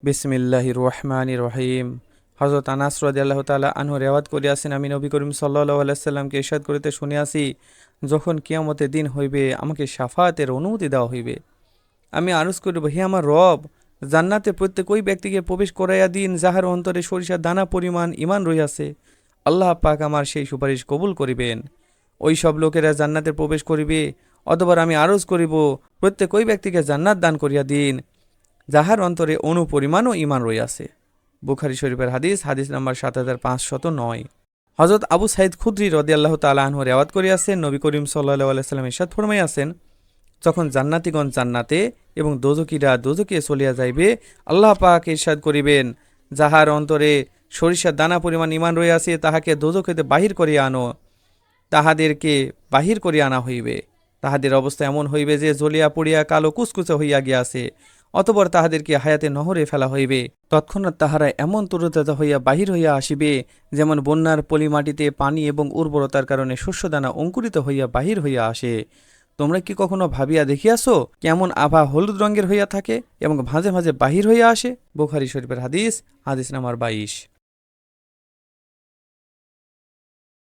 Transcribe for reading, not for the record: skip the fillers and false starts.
বিসমিল্লাহির রহমানির রহিম। হযরত আনাস রাদিয়াল্লাহু তাআলা আনহু রিওয়ায়াত করিয়াছেন, আমি নবী করিম সাল্লাল্লাহু আলাইহি সাল্লামকে ইরশাদ করিতে শুনিয়াছি, যখন কিয়ামতের দিন হইবে আমাকে শাফাআতের অনুমতি দেওয়া হইবে। আমি আরজ করিব, হে আমার রব, জান্নাতে প্রত্যেক ওই ব্যক্তিকে প্রবেশ করাইয়া দিন যাহার অন্তরে সরিষার দানা পরিমাণ ঈমান রহিয়াছে। আল্লাহ পাক আমার সেই সুপারিশ কবুল করিবেন। ওই সব লোকেরা জান্নাতে প্রবেশ করিবে। অতঃপর আমি আরজ করিব, প্রত্যেক ওই ব্যক্তিকে জান্নাত দান করিয়া দিন যাহার অন্তরে অনুপরিমাণও ঈমান রহিয়াছে। বুখারী শরীফের হাদিস, হাদিস নাম্বার ৭৫০৯। হযরত আবু সাঈদ খুদরী রাদিয়াল্লাহু তাআলা আনহু রিওয়ায়াত করিয়াছেন, নবী করিম সাল্লাল্লাহু আলাইহি সাল্লাম ইরশাদ ফরমাইয়াছেন, যখন জান্নাতীগণ জান্নাতে এবং দোজখীরা দোজখে চলিয়া যাইবে, আল্লাহ পাক ইরশাদ করিবেন, যাহার অন্তরে সরিষার দানা পরিমাণ ঈমান রহিয়াছে তাহাকে দোজখ হইতে বাহির করিয়া আনো। তাহাদেরকে বাহির করিয়া আনা হইবে। তাহাদের অবস্থা এমন হইবে যে জ্বলিয়া পড়িয়া কালো কুচকুচে হইয়া গিয়াছে। অতঃপর তাহাদেরকে হায়াতে নহরে ফেলা হইবে। তৎক্ষণাৎ তাহারা এমন তরুতাজা হইয়া বাহির হইয়া আসিবে, যেমন বন্যার পলি মাটিতে পানি এবং উর্বরতার কারণে শস্যদানা অঙ্কুরিত হইয়া বাহির হইয়া আসে। তোমরা কি কখনো ভাবিয়া দেখিয়াছ কেমন আভা হলুদ রঙের হইয়া থাকে এবং ভাঁজে ভাঁজে বাহির হইয়া আসে? বুখারী শরীফের হাদিস, হাদিস নাম্বার ২২।